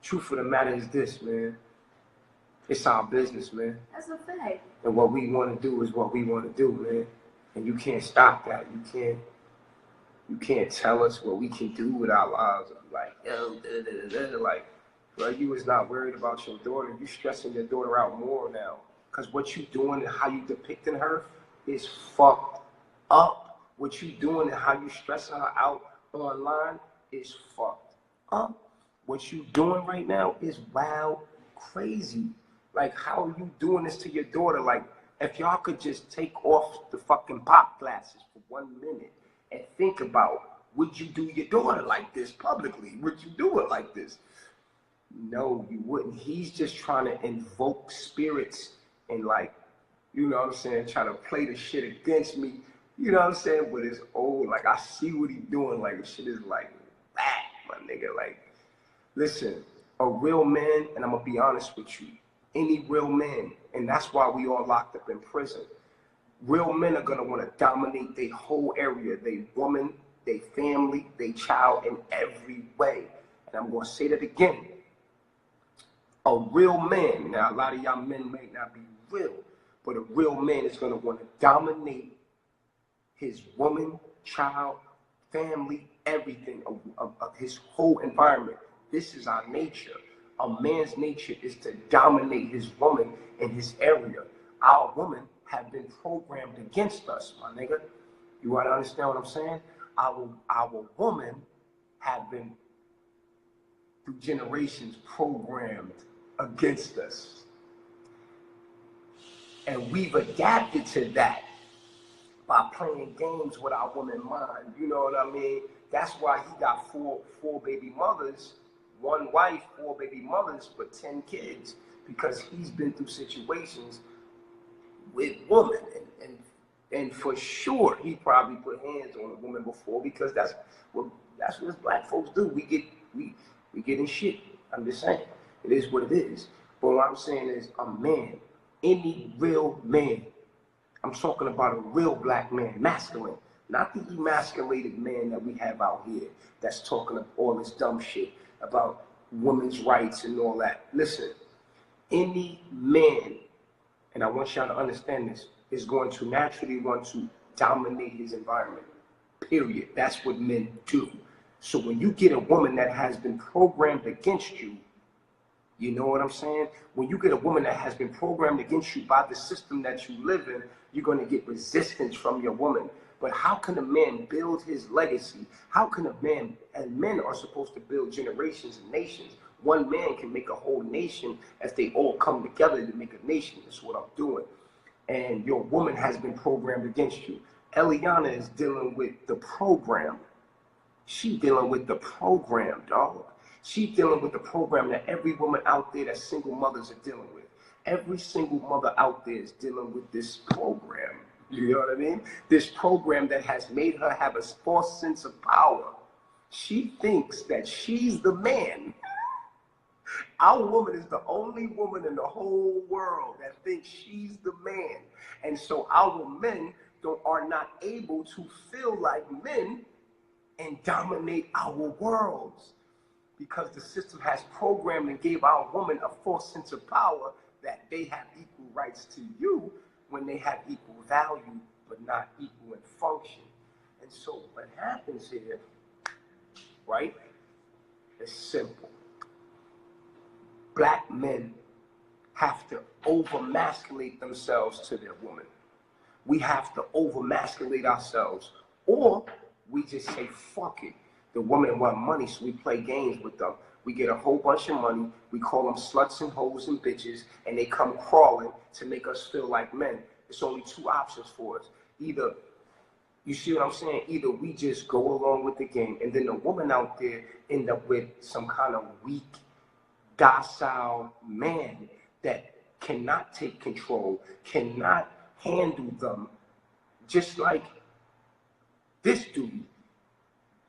truth of the matter is this, man. It's our business, man. That's a fact. And what we want to do is what we want to do, man. And you can't stop that. You can't tell us what we can do with our lives. Like, yo, like, bro, you was not worried about your daughter. You stressing your daughter out more now. Because what you doing and how you depicting her is fucked up. What you doing and how you stressing her out online is fucked up. What you doing right now is wild, crazy. Like, how are you doing this to your daughter? Like, if y'all could just take off the fucking pop glasses for 1 minute and think about, would you do your daughter like this publicly? Would you do it like this? No, you wouldn't. He's just trying to invoke spirits and, like, you know what I'm saying, try to play the shit against me. You know what I'm saying? But it's old. Like, I see what he's doing. Like, the shit is like, that, my nigga. Like, listen, a real man, and I'm going to be honest with you, any real man, and that's why we all locked up in prison. Real men are going to want to dominate their whole area, their woman, their family, their child in every way. And I'm going to say that again. A real man, now a lot of y'all men may not be real, but a real man is going to want to dominate his woman, child, family, everything of his whole environment. This is our nature. A man's nature is to dominate his woman in his area. Our women have been programmed against us, my nigga. You want to understand what I'm saying? Our women have been, through generations, programmed against us. And we've adapted to that by playing games with our woman mind. You know what I mean? That's why he got four baby mothers, one wife, 4 baby mothers, but 10 kids, because he's been through situations with women. And for sure, he probably put hands on a woman before, because that's what us black folks do. We get in shit. I'm just saying. It is what it is. But what I'm saying is, a man, any real man, I'm talking about a real black man, masculine, not the emasculated man that we have out here that's talking of all this dumb shit about women's rights and all that. Listen, any man, and I want y'all to understand this, is going to naturally want to dominate his environment, period. That's what men do. So when you get a woman that has been programmed against you, you know what I'm saying? When you get a woman that has been programmed against you by the system that you live in, you're going to get resistance from your woman. But how can a man build his legacy? How can a man, and men are supposed to build generations and nations. One man can make a whole nation if they all come together to make a nation. That's what I'm doing. And your woman has been programmed against you. Eliana is dealing with the program. She dealing with the program, dog. She dealing with the program that every woman out there that single mothers are dealing with. Every single mother out there is dealing with this program. You know what I mean? This program that has made her have a false sense of power. She thinks that she's the man. Our woman is the only woman in the whole world that thinks she's the man. And so our men are not able to feel like men and dominate our worlds, because the system has programmed and gave our woman a false sense of power that they have equal rights to you when they have equal value, but not equal in function. And so what happens here, right, is simple. Black men have to over-masculate themselves to their woman. We have to over-masculate ourselves, or we just say, fuck it. The women want money, so we play games with them. We get a whole bunch of money. We call them sluts and hoes and bitches, and they come crawling to make us feel like men. It's only 2 options for us. Either, you see what I'm saying? Either we just go along with the game, and then the woman out there end up with some kind of weak, docile man that cannot take control, cannot handle them, just like this dude.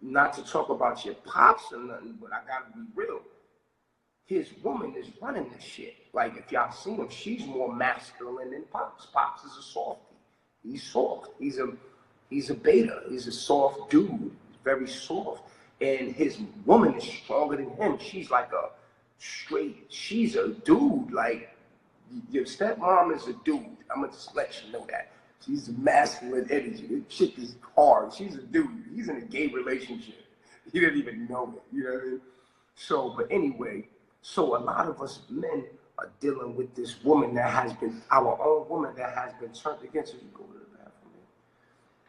Not to talk about your pops or nothing, but I gotta be real. His woman is running this shit. Like, if y'all seen him, she's more masculine than Pops. Pops is a softie. He's soft. He's a beta. He's a soft dude. He's very soft. And his woman is stronger than him. She's like a straight, she's a dude. Like, your stepmom is a dude. I'm gonna just let you know that. She's a masculine energy. This chick is hard. She's a dude. He's in a gay relationship. He didn't even know it. You know what I mean? So, but anyway, so a lot of us men are dealing with this woman that has been, our own woman that has been turned against us. You go to the bathroom.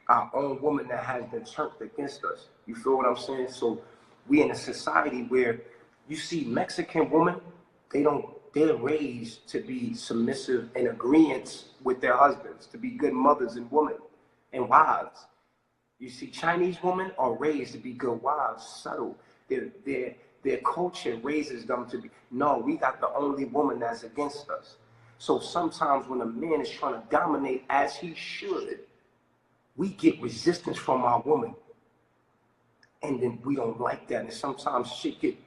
Our own woman that has been turned against us. You feel what I'm saying? So we in a society where you see Mexican women, they're raised to be submissive and agreeant with their husbands, to be good mothers and women and wives. You see Chinese women are raised to be good wives, subtle. Their culture raises them to be, no, we got the only woman that's against us. So sometimes when a man is trying to dominate as he should, we get resistance from our woman. And then we don't like that. And sometimes shit get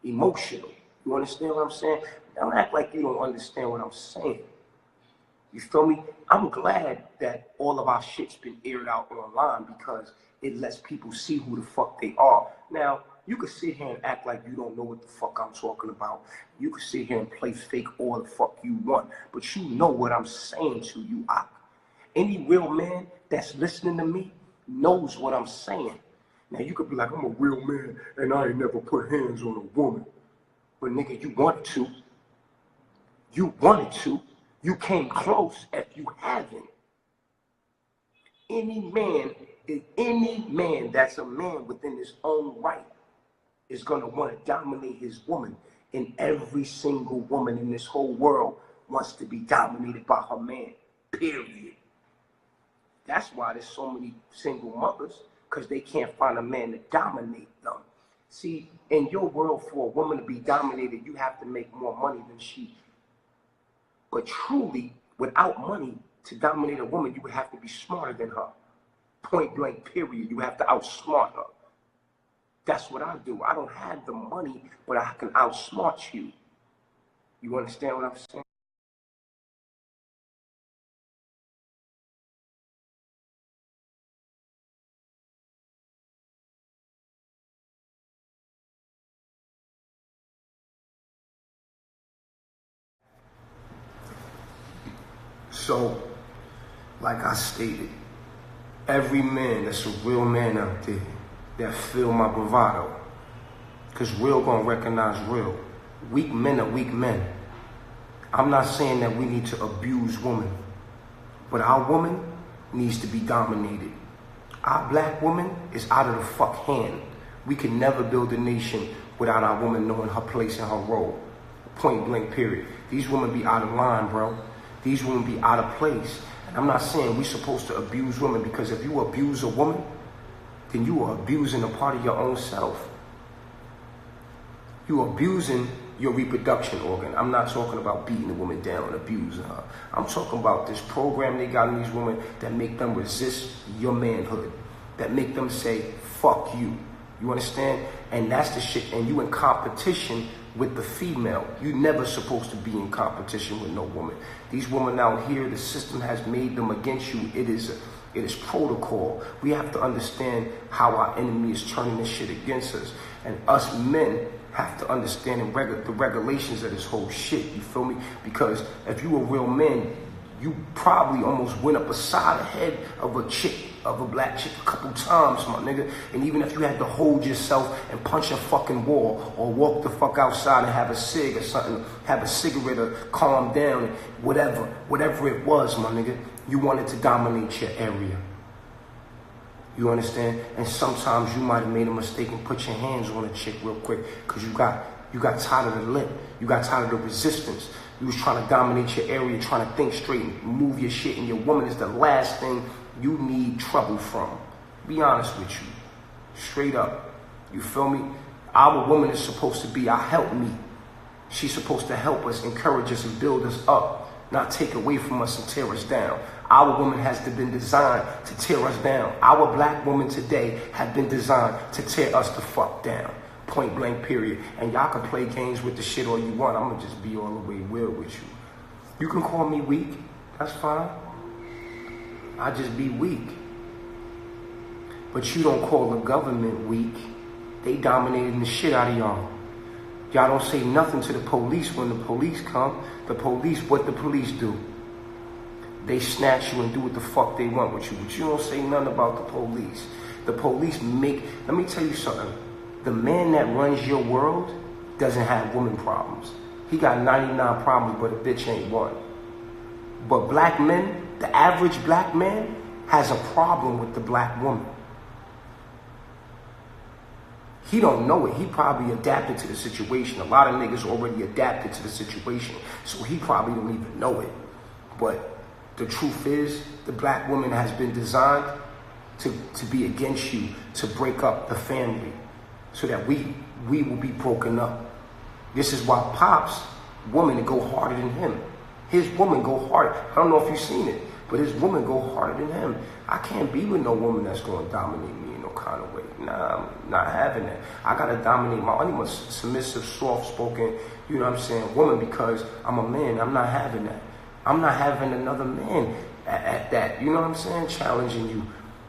emotional. You understand what I'm saying? Don't act like you don't understand what I'm saying. You feel me? I'm glad that all of our shit's been aired out online because it lets people see who the fuck they are. Now, you could sit here and act like you don't know what the fuck I'm talking about. You could sit here and play fake all the fuck you want. But you know what I'm saying to you. Any real man that's listening to me knows what I'm saying. Now, you could be like, I'm a real man and I ain't never put hands on a woman. But nigga, you wanted to. You wanted to. You came close if you haven't. Any man that's a man within his own right is going to want to dominate his woman. And every single woman in this whole world wants to be dominated by her man, period. That's why there's so many single mothers, because they can't find a man to dominate them. See, in your world, for a woman to be dominated, you have to make more money than she. But truly, without money, to dominate a woman, you would have to be smarter than her. Point blank, period. You have to outsmart her. That's what I do. I don't have the money, but I can outsmart you. You understand what I'm saying? So, like I stated, every man that's a real man out there that feel my bravado, because real gonna recognize real. Weak men are weak men. I'm not saying that we need to abuse women, but our woman needs to be dominated. Our black woman is out of the fuck hand. We can never build a nation without our woman knowing her place and her role. Point blank, period. These women be out of line, bro. These women be out of place. And I'm not saying we're supposed to abuse women, because if you abuse a woman, then you are abusing a part of your own self. You're abusing your reproduction organ. I'm not talking about beating a woman down and abusing her. I'm talking about this program they got in these women that make them resist your manhood, that make them say, fuck you. You understand? And that's the shit. And you in competition with the female. You never supposed to be in competition with no woman. These women out here, the system has made them against you. It is protocol. We have to understand how our enemy is turning this shit against us. And us men have to understand the regulations of this whole shit. You feel me? Because if you a real man, you probably almost went up beside the head of a chick, of a black chick, a couple times, my nigga. And even if you had to hold yourself and punch a fucking wall, or walk the fuck outside and have a cig or something, have a cigarette or calm down, whatever it was, my nigga, you wanted to dominate your area. You understand? And sometimes you might have made a mistake and put your hands on a chick real quick because you got tired of the lip. You got tired of the resistance. You was trying to dominate your area, trying to think straight and move your shit, and your woman is the last thing you need trouble from. Be honest with you. Straight up. You feel me? Our woman is supposed to be our helpmeet. She's supposed to help us, encourage us, and build us up, not take away from us and tear us down. Our woman has been designed to tear us down. Our black women today have been designed to tear us the fuck down. Point blank, period. And y'all can play games with the shit all you want. I'm gonna just be all the way real with you. You can call me weak. That's fine. I just be weak. But you don't call the government weak. They dominating the shit out of y'all. Y'all don't say nothing to the police when the police come. The police, what the police do? They snatch you and do what the fuck they want with you. But you don't say nothing about the police. The police let me tell you something. The man that runs your world doesn't have woman problems. He got 99 problems, but a bitch ain't one. But black men, the average black man has a problem with the black woman. He don't know it. He probably adapted to the situation. A lot of niggas already adapted to the situation, so he probably don't even know it. But the truth is, the black woman has been designed to be against you, to break up the family, so that we will be broken up. This is why Pop's woman go harder than him. His woman go harder. I don't know if you've seen it, but his woman go harder than him. I can't be with no woman that's going to dominate me in no kind of way. Nah, I'm not having that. I got to dominate I need a submissive, soft-spoken, you know what I'm saying, woman, because I'm a man. I'm not having that. I'm not having another man at that, you know what I'm saying, challenging you.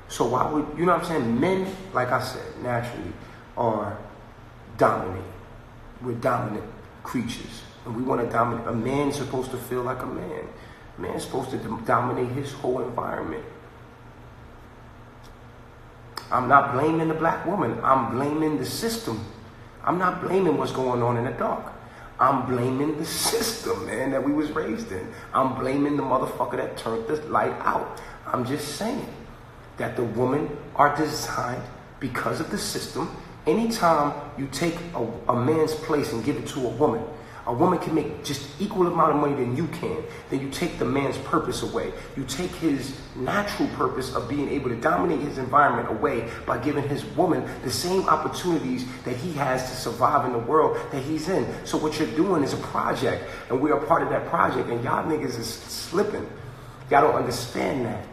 So why would, you know what I'm saying, men, like I said, naturally are dominant. We're dominant creatures. And we want to dominate. A man's supposed to feel like a man. A man's supposed to dominate his whole environment. I'm not blaming the black woman. I'm blaming the system. I'm not blaming what's going on in the dark. I'm blaming the system, man, that we was raised in. I'm blaming the motherfucker that turned the light out. I'm just saying that the women are designed because of the system. Anytime you take a man's place and give it to a woman can make just equal amount of money than you can. Then you take the man's purpose away. You take his natural purpose of being able to dominate his environment away by giving his woman the same opportunities that he has to survive in the world that he's in. So what you're doing is a project, and we are part of that project, and y'all niggas is slipping. Y'all don't understand that.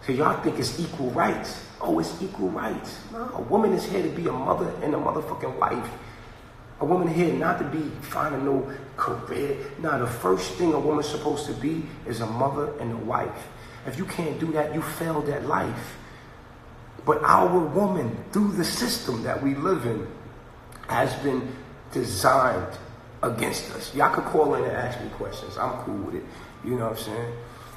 So y'all think it's equal rights. Oh, it's equal rights. No, a woman is here to be a mother and a motherfucking wife. A woman here not to be finding no career. Now, the first thing a woman's supposed to be is a mother and a wife. If you can't do that, you failed at life. But our woman, through the system that we live in, has been designed against us. Y'all could call in and ask me questions. I'm cool with it. You know what I'm saying?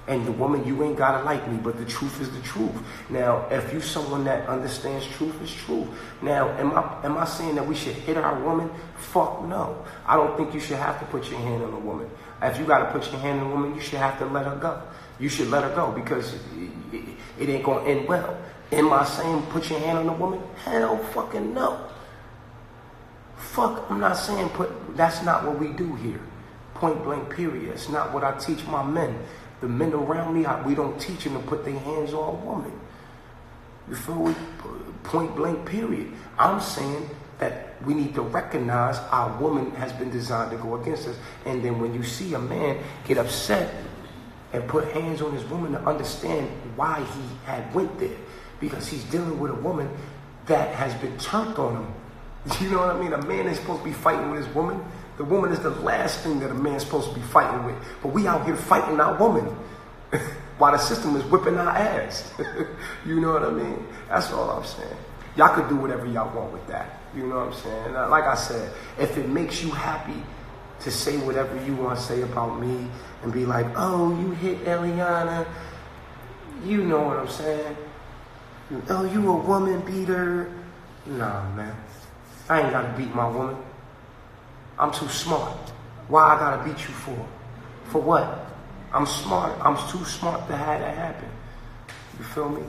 And the woman, you ain't gotta like me, but the truth is the truth. Now, if you someone that understands truth is truth. Now, am I saying that we should hit our woman? Fuck no. I don't think you should have to put your hand on a woman. If you gotta put your hand on a woman, you should have to let her go. You should let her go, because it ain't gonna end well. Am I saying put your hand on a woman? Hell fucking no. Fuck, I'm not saying that's not what we do here. Point blank period. It's not what I teach my men. The men around me, we don't teach them to put their hands on a woman. You feel me? Point blank period. I'm saying that we need to recognize our woman has been designed to go against us. And then when you see a man get upset and put hands on his woman, to understand why he had went there. Because he's dealing with a woman that has been turned on him. You know what I mean? A man is supposed to be fighting with his woman. The woman is the last thing that a man's supposed to be fighting with. But we out here fighting our woman while the system is whipping our ass. You know what I mean? That's all I'm saying. Y'all could do whatever y'all want with that. You know what I'm saying? Like I said, if it makes you happy to say whatever you want to say about me and be like, oh, you hit Eliana, you know what I'm saying? Oh, you a woman beater. Nah, man. I ain't got to beat my woman. I'm too smart. Why I gotta beat you for? For what? I'm smart. I'm too smart to have that happen. You feel me?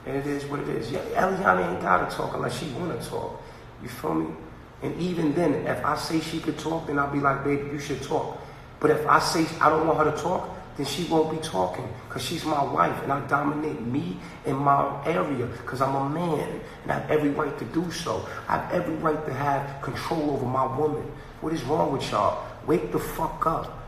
And it is what it is. Yeah, Eliana ain't gotta talk unless she wanna talk. You feel me? And even then, if I say she could talk, then I'll be like, baby, you should talk. But if I say I don't want her to talk, then she won't be talking, because she's my wife and I dominate me in my area because I'm a man and I have every right to do so. I have every right to have control over my woman. What is wrong with y'all? Wake the fuck up.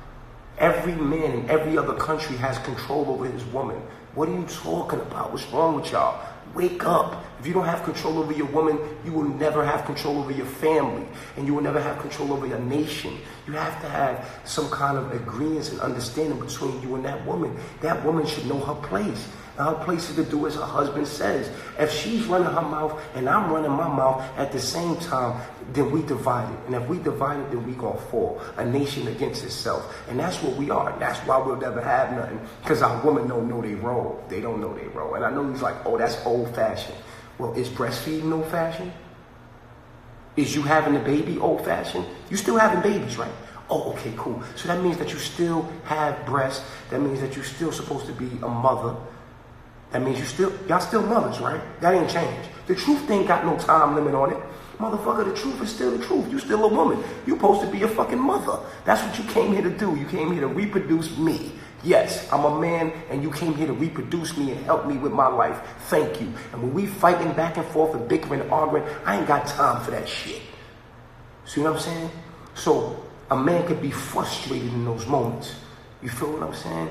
Every man in every other country has control over his woman. What are you talking about? What's wrong with y'all? Wake up. If you don't have control over your woman, you will never have control over your family, and you will never have control over your nation. You have to have some kind of agreement and understanding between you and that woman. That woman should know her place. And her place is to do as her husband says. If she's running her mouth and I'm running my mouth at the same time, then we divide it. And if we divide it, then we gonna fall. A nation against itself. And that's what we are. And that's why we'll never have nothing. Because our women don't know their role. They don't know their role. And I know he's like, oh, that's old fashioned. Well, is breastfeeding old fashioned? Is you having a baby old fashioned? You still having babies, right? Oh, okay, cool. So that means that you still have breasts. That means that you're still supposed to be a mother. That means y'all still mothers, right? That ain't changed. The truth ain't got no time limit on it. Motherfucker, the truth is still the truth. You still a woman. You supposed to be a fucking mother. That's what you came here to do. You came here to reproduce me. Yes, I'm a man, and you came here to reproduce me and help me with my life. Thank you. And when we fighting back and forth and bickering and arguing, I ain't got time for that shit. See what I'm saying? So a man could be frustrated in those moments. You feel what I'm saying?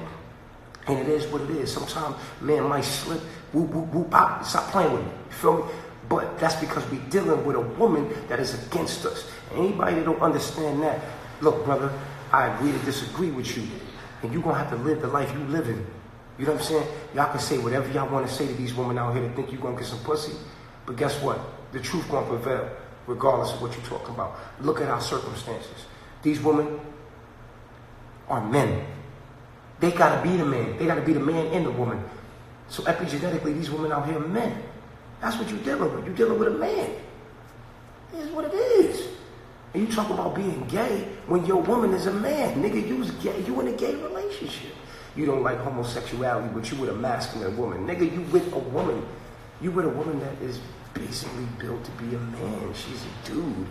And it is what it is. Sometimes man might slip, whoop, whoop, whoop, pop, stop playing with me. You feel me? But that's because we're dealing with a woman that is against us. Anybody that don't understand that, look, brother, I agree to disagree with you. And you're going to have to live the life you living. You know what I'm saying? Y'all can say whatever y'all want to say to these women out here that think you're going to get some pussy. But guess what? The truth going to prevail, regardless of what you're talking about. Look at our circumstances. These women are men. They got to be the man. They got to be the man and the woman. So epigenetically, these women out here are men. That's what you're dealing with. You're dealing with a man. It is what it is. And you talk about being gay when your woman is a man. Nigga, you's gay. You in a gay relationship. You don't like homosexuality, but you with a masculine woman. Nigga, you with a woman. You with a woman that is basically built to be a man. She's a dude.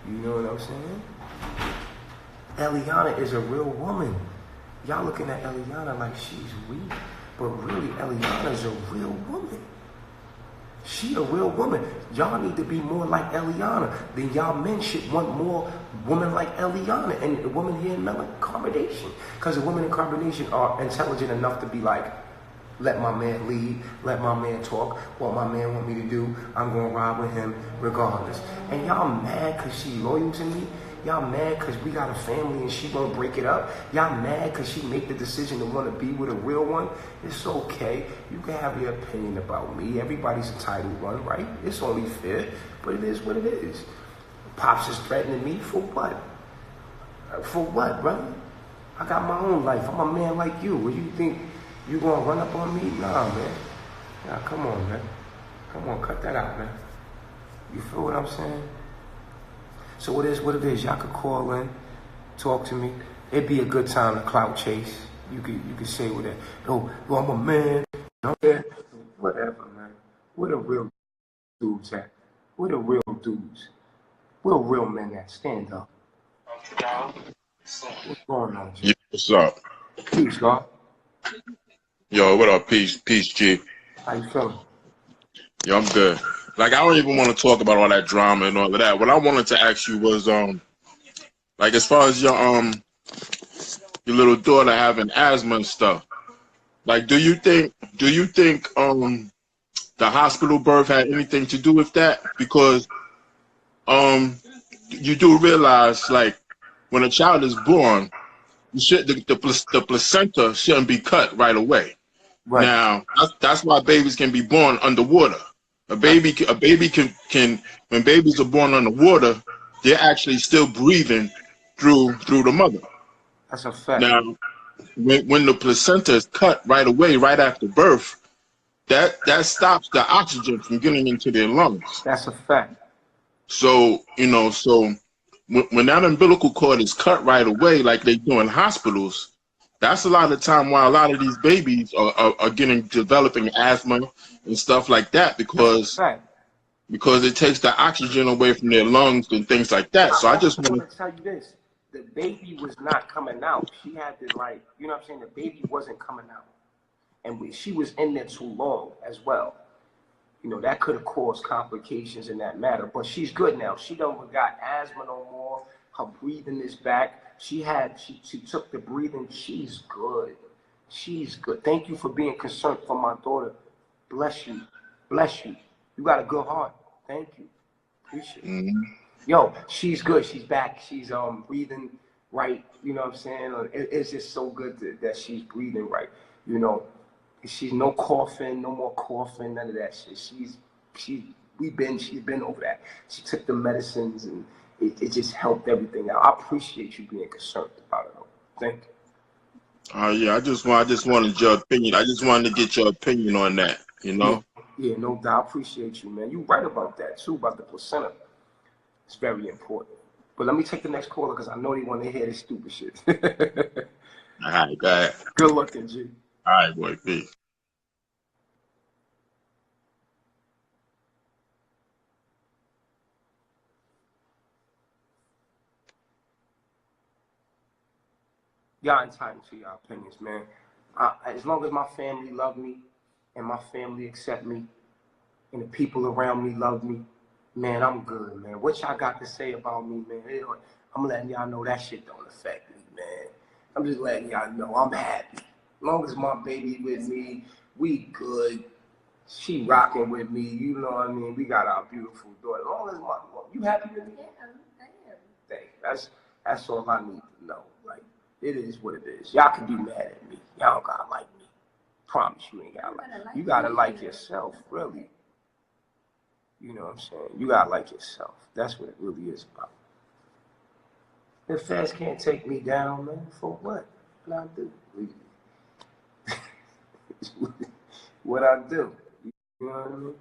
You know what I'm saying? Eliana is a real woman. Y'all looking at Eliana like she's weak. But really, Eliana is a real woman. She a real woman. Y'all need to be more like Eliana. Then y'all men should want more women like Eliana. And the women here in carbonation. Because the women in carbonation are intelligent enough to be like, let my man lead, let my man talk. What my man want me to do, I'm going to ride with him regardless. And y'all mad because she loyal to me? Y'all mad because we got a family and she won't break it up? Y'all mad because she make the decision to want to be with a real one? It's okay. You can have your opinion about me. Everybody's entitled one, right? It's only fair, but it is what it is. Pops is threatening me for what? For what, brother? I got my own life. I'm a man like you. What you think you gonna run up on me? Nah, man. Nah, come on, man. Come on, cut that out, man. You feel what I'm saying? So it is what it is. Y'all could call in, talk to me. It'd be a good time to clout chase. You could say with that, yo, I'm a man. Okay? Whatever, man. Where the real dudes at? Where the real dudes? Where the real men at? Stand up. What's going on, G? Yeah, what's up? Peace, God. Yo, what up? Peace, G. How you feeling? Yo, I'm good. Like, I don't even want to talk about all that drama and all of that. What I wanted to ask you was, like, as far as your little daughter having asthma and stuff, like, do you think, the hospital birth had anything to do with that? Because, you do realize, like, when a child is born, the placenta shouldn't be cut right away. Right. Now, that's why babies can be born underwater. A baby can when babies are born underwater, they're actually still breathing through the mother. That's a fact. Now, when the placenta is cut right away, right after birth, that stops the oxygen from getting into their lungs. That's a fact. So, when that umbilical cord is cut right away, like they do in hospitals, that's a lot of time why a lot of these babies are developing asthma and stuff like that because it takes the oxygen away from their lungs and things like that. So I just want to tell you this. The baby was not coming out. She had to, like, you know what I'm saying? The baby wasn't coming out. And she was in there too long as well. You know, that could have caused complications in that matter. But she's good now. She don't got asthma no more. Her breathing is back. She took the breathing. She's good. She's good. Thank you for being concerned for my daughter. Bless you. Bless you. You got a good heart. Thank you. Appreciate it. Mm-hmm. Yo, she's good. She's back. She's breathing right. You know what I'm saying? It's just so good that she's breathing right. You know, She's no coughing, no more coughing, none of that shit. She's been over that. She took the medicines and it just helped everything out. I appreciate you being concerned about it though. Thank you. Yeah, I just wanted your opinion. I just wanted to get your opinion on that, you Yeah, know? yeah, no doubt. I appreciate you, man. You right about that too, about the placenta. It's very important. But let me take the next caller because I know they want to hear this stupid shit. All right, go ahead. Good looking, G. All right, boy, peace. Y'all entitled to your opinions, man. As long as my family love me and my family accept me and the people around me love me, man, I'm good, man. What y'all got to say about me, man? I'm letting y'all know that shit don't affect me, man. I'm just letting y'all know I'm happy. As long as my baby with me, we good. She rocking with me, you know what I mean? We got our beautiful daughter. As long as you happy with me? Yeah, I am. That's all I need to know. Like, it is what it is. Y'all can be mad at me. Y'all don't gotta like me. Promise you ain't gotta like. You gotta like yourself, really. You know what I'm saying? You gotta like yourself. That's what it really is about. If Fast can't take me down, man, for what? What I do? What I do? You know what I mean?